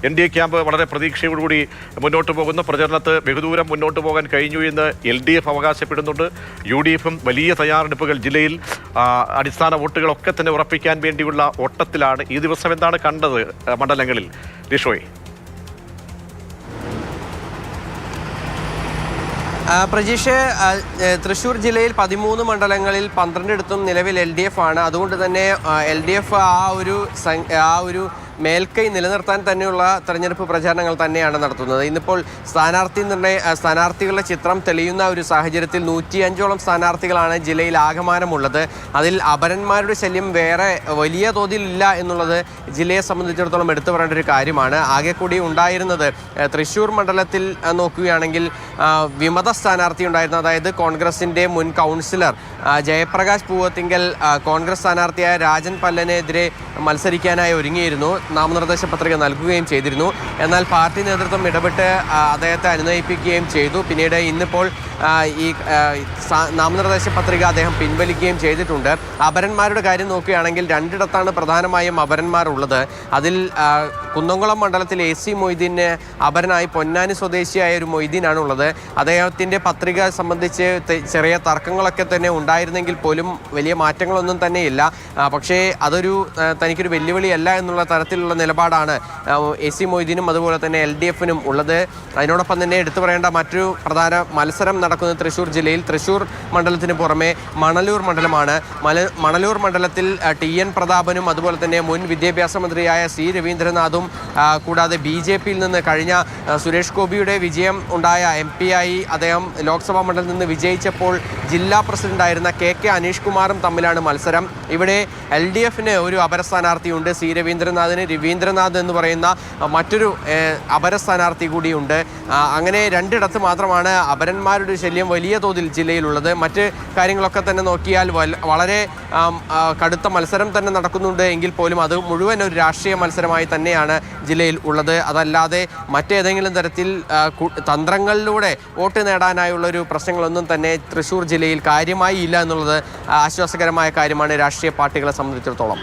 NDA camp വളരെ പ്രതീക്ഷയോടുകൂടി മുന്നോട്ട് പോകുന്ന പ്രചരണത്ത് ബഹുദൂരം മുന്നോട്ട് പോകാൻ കഴിഞ്ഞു എന്ന് LDF അവകാശപ്പെടുന്നുണ്ട്. UDFും വലിയ തയ്യാറെടുപ്പുകൾ ജില്ലയിൽ അടിസ്ഥാന വോട്ടുകളൊക്കെ തന്നെ ഉറപ്പിക്കാൻ വേണ്ടിയുള്ള ഓട്ടത്തിലാണ്. ഈ ദിവസം എന്താണ് കണ്ടത് മണ്ഡലങ്ങളിൽ ലിഷോയ്? പ്രജീഷ്, തൃശ്ശൂർ ജില്ലയിൽ 13 മണ്ഡലങ്ങളിൽ 12 നിലവിൽ LDF ആണ്. അതുകൊണ്ട് തന്നെ LDF ആ ഒരു മേൽക്കൈ നിലനിർത്താൻ തന്നെയുള്ള തെരഞ്ഞെടുപ്പ് പ്രചാരണങ്ങൾ തന്നെയാണ് നടത്തുന്നത്. ഇന്നിപ്പോൾ സ്ഥാനാർത്ഥികളുടെ ചിത്രം തെളിയുന്ന ഒരു സാഹചര്യത്തിൽ 105ഓളം സ്ഥാനാർത്ഥികളാണ് ജില്ലയിൽ ആകമാനമുള്ളത്. അതിൽ അപരന്മാരുടെ ശല്യം വേറെ വലിയ തോതിലില്ല എന്നുള്ളത് ജില്ലയെ സംബന്ധിച്ചിടത്തോളം എടുത്തു പറയേണ്ട ഒരു കാര്യമാണ്. ആകെ കൂടി ഉണ്ടായിരുന്നത് തൃശ്ശൂർ മണ്ഡലത്തിൽ നോക്കുകയാണെങ്കിൽ വിമത സ്ഥാനാർത്ഥി ഉണ്ടായിരുന്നു. അതായത് കോൺഗ്രസിൻ്റെ മുൻ കൗൺസിലർ ജയപ്രകാശ് പൂവത്തിങ്കൽ കോൺഗ്രസ് സ്ഥാനാർത്ഥിയായ രാജൻ പല്ലനെതിരെ മത്സരിക്കാനായി ഒരുങ്ങിയിരുന്നു. നാമനിർദ്ദേശ പത്രിക നൽകുകയും ചെയ്തിരുന്നു. എന്നാൽ പാർട്ടി നേതൃത്വം ഇടപെട്ട് അദ്ദേഹത്തെ അനുനയിപ്പിക്കുകയും ചെയ്തു. പിന്നീട് ഇന്നിപ്പോൾ ഈ നാമനിർദ്ദേശ പത്രിക അദ്ദേഹം പിൻവലിക്കുകയും ചെയ്തിട്ടുണ്ട്. അപരന്മാരുടെ കാര്യം നോക്കുകയാണെങ്കിൽ 2 പ്രധാനമായും അപരന്മാരുള്ളത്. അതിൽ കുന്നംകുളം മണ്ഡലത്തിൽ AC മൊയ്തീന് അപരനായി പൊന്നാനി സ്വദേശിയായ ഒരു മൊയ്തീനാണുള്ളത്. അദ്ദേഹത്തിൻ്റെ പത്രിക സംബന്ധിച്ച് ചെറിയ തർക്കങ്ങളൊക്കെ തന്നെ ഉണ്ടായിരുന്നെങ്കിൽ പോലും വലിയ മാറ്റങ്ങളൊന്നും തന്നെയില്ല. പക്ഷേ തനിക്കൊരു വെല്ലുവിളിയല്ല എന്നുള്ള തരത്തിലുള്ള നിലപാടാണ് AC മൊയ്തീനും അതുപോലെ തന്നെ LDFനും ഉള്ളത്. അതിനോടൊപ്പം തന്നെ എടുത്തു പറയേണ്ട മറ്റൊരു പ്രധാന മത്സരം നടക്കുന്നത് തൃശ്ശൂർ ജില്ലയിൽ തൃശ്ശൂർ മണ്ഡലത്തിന് പുറമെ മണലൂർ മണ്ഡലമാണ്. മണലൂർ മണ്ഡലത്തിൽ TN പ്രതാപനും അതുപോലെ തന്നെ മുൻ വിദ്യാഭ്യാസ മന്ത്രിയായ C രവീന്ദ്രനാഥും കൂടാതെ BJPയിൽ നിന്ന് കഴിഞ്ഞ സുരേഷ് ഗോപിയുടെ വിജയം ഉണ്ടായ MP ആയി അദ്ദേഹം ലോക്സഭാ മണ്ഡലത്തിൽ നിന്ന് വിജയിച്ചപ്പോൾ ജില്ലാ പ്രസിഡന്റായിരുന്ന KK അനീഷ് കുമാറും തമ്മിലാണ് മത്സരം. ഇവിടെ LDFന് ഒരു അപര സ്ഥാനാർത്ഥിയുണ്ട്. C രവീന്ദ്രനാഥിന് രവീന്ദ്രനാഥ് എന്ന് പറയുന്ന മറ്റൊരു അപര സ്ഥാനാർത്ഥി കൂടിയുണ്ട്. അങ്ങനെ 2 മാത്രമാണ് അപരന്മാരുടെ ശല്യം വലിയ തോതിൽ ജില്ലയിലുള്ളത്. മറ്റ് കാര്യങ്ങളൊക്കെ തന്നെ നോക്കിയാൽ വളരെ കടുത്ത മത്സരം തന്നെ നടക്കുന്നുണ്ട് എങ്കിൽ പോലും അത് മുഴുവൻ ഒരു രാഷ്ട്രീയ മത്സരമായി തന്നെയാണ് ജില്ലയിൽ ഉള്ളത്. അതല്ലാതെ മറ്റേതെങ്കിലും തരത്തിൽ തന്ത്രങ്ങളിലൂടെ വോട്ട് നേടാനായുള്ളൊരു പ്രശ്നങ്ങളൊന്നും തന്നെ തൃശ്ശൂർ ജില്ലയിൽ കാര്യമായി ഇല്ല എന്നുള്ളത് ആശ്വാസകരമായ കാര്യമാണ് രാഷ്ട്രീയ പാർട്ടികളെ സംബന്ധിച്ചിടത്തോളം.